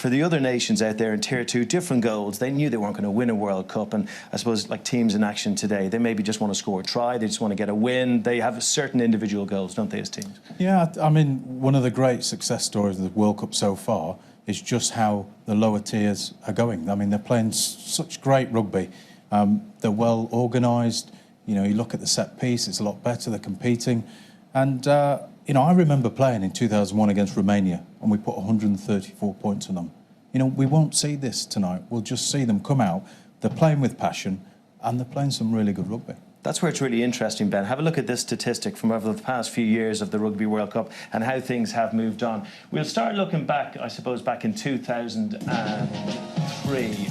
For the other nations out there in Tier 2, different goals. They knew they weren't going to win a World Cup, and I suppose like teams in action today, they maybe just want to score a try, they just want to get a win. They have certain individual goals, don't they, as teams? Yeah, I mean, one of the great success stories of the World Cup so far is just how the lower tiers are going. I mean, they're playing such great rugby. They're well organised. You know, you look at the set piece, it's a lot better. They're competing. And, you know, I remember playing in 2001 against Romania, and we put 134 points on them. You know, we won't see this tonight. We'll just see them come out. They're playing with passion, and they're playing some really good rugby. That's where it's really interesting, Ben. Have a look at this statistic from over the past few years of the Rugby World Cup and how things have moved on. We'll start looking back, I suppose, back in 2003,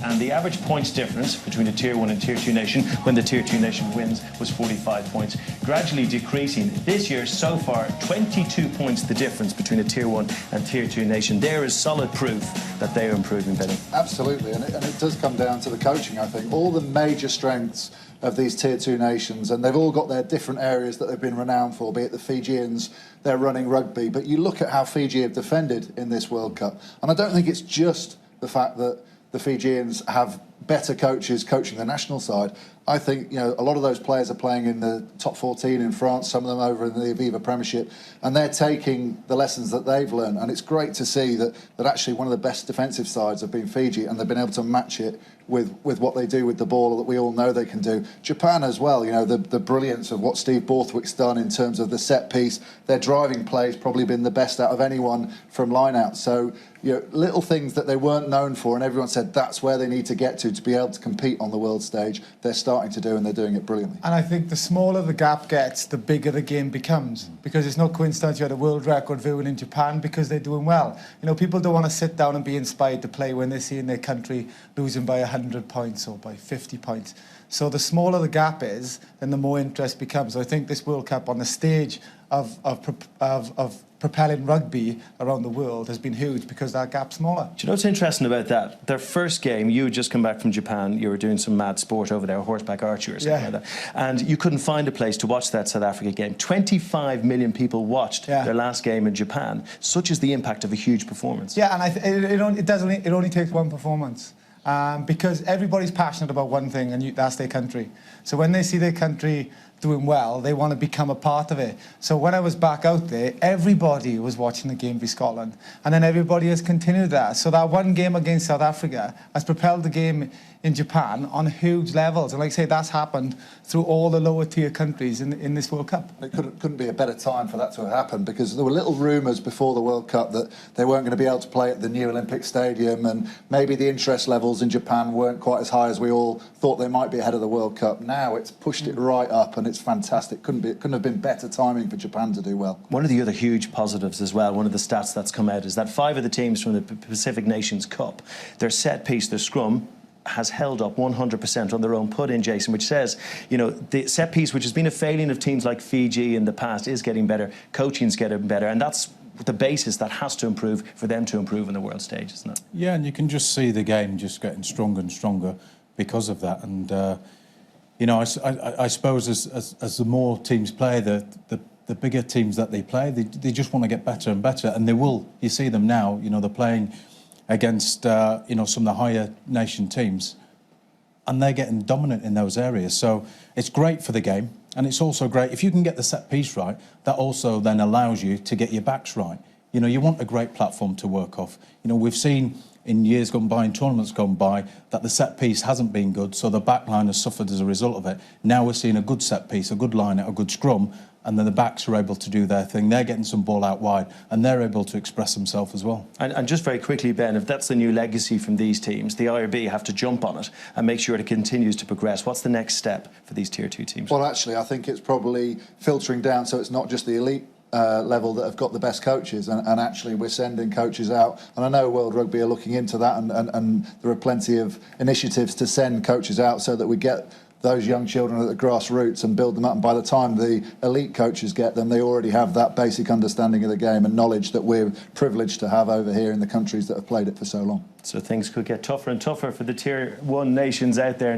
and the average points difference between a Tier 1 and Tier 2 nation when the Tier 2 nation wins was 45 points, gradually decreasing. This year, so far, 22 points the difference between a Tier 1 and Tier 2 nation. There is solid proof that they are improving, Benny. Absolutely, and it does come down to the coaching, I think. All the major strengths of these Tier 2 nations, and they've all got their different areas that they've been renowned for, be it the Fijians, they're running rugby, but you look at how Fiji have defended in this World Cup, and I don't think it's just the fact that the Fijians have better coaches coaching the national side. I think, you know, a lot of those players are playing in the top 14 in France, some of them over in the Aviva Premiership, and they're taking the lessons that they've learned. And it's great to see that actually one of the best defensive sides have been Fiji, and they've been able to match it with what they do with the ball that we all know they can do. Japan as well, you know, the brilliance of what Steve Borthwick's done in terms of the set piece. Their driving play's probably been the best out of anyone from line out. So, you know, little things that they weren't known for, and everyone said that's where they need to get to be able to compete on the world stage. They're starting to do, and they're doing it brilliantly. And I think the smaller the gap gets, the bigger the game becomes, because it's no coincidence you had a world record viewing in Japan because they're doing well. You know, people don't want to sit down and be inspired to play when they see in their country losing by 100 points or by 50 points. So the smaller the gap is, then the more interest becomes. So I think this World Cup on the stage of propelling rugby around the world has been huge because that gap's smaller. Do you know what's interesting about that? Their first game, you had just come back from Japan, you were doing some mad sport over there, horseback archery or something like that, and you couldn't find a place to watch that South Africa game. 25 million people watched their last game in Japan. Such is the impact of a huge performance. Yeah, and it only takes one performance. Because everybody's passionate about one thing, and that's their country. So when they see their country doing well, they want to become a part of it. So when I was back out there, everybody was watching the game v Scotland, and then everybody has continued that. So that one game against South Africa has propelled the game in Japan on huge levels, and like I say, that's happened through all the lower tier countries in this World Cup. It couldn't be a better time for that to have happened, because there were little rumours before the World Cup that they weren't going to be able to play at the new Olympic Stadium, and maybe the interest levels in Japan weren't quite as high as we all thought they might be ahead of the World Cup. Now it's pushed it right up, and it's fantastic. Couldn't have been better timing for Japan to do well. One of the other huge positives as well, one of the stats that's come out, is that 5 of the teams from the Pacific Nations Cup, their set piece, their scrum, has held up 100% on their own put-in, Jason, which says, you know, the set piece, which has been a failing of teams like Fiji in the past, is getting better, coaching's getting better, and that's the basis that has to improve for them to improve on the world stage, isn't it? Yeah, and you can just see the game just getting stronger and stronger because of that. And, you know, I suppose as the more teams play, the bigger teams that they play, they just want to get better and better, and they will. You see them now, you know, they're playing against you know, some of the higher nation teams, and they're getting dominant in those areas. So it's great for the game, and it's also great if you can get the set piece right. That also then allows you to get your backs right. You know, you want a great platform to work off. You know, we've seen in years gone by, in tournaments gone by, that the set piece hasn't been good, so the back line has suffered as a result of it. Now we're seeing a good set piece, a good line out, a good scrum, and then the backs are able to do their thing. They're getting some ball out wide, and they're able to express themselves as well. And just very quickly, Ben, if that's the new legacy from these teams, the IRB have to jump on it and make sure it continues to progress. What's the next step for these Tier 2 teams? Well, actually, I think it's probably filtering down, so it's not just the elite level that have got the best coaches, and actually we're sending coaches out, and I know World Rugby are looking into that, and there are plenty of initiatives to send coaches out so that we get those young children at the grassroots and build them up, and by the time the elite coaches get them, they already have that basic understanding of the game and knowledge that we're privileged to have over here in the countries that have played it for so long. So things could get tougher and tougher for the Tier 1 nations out there.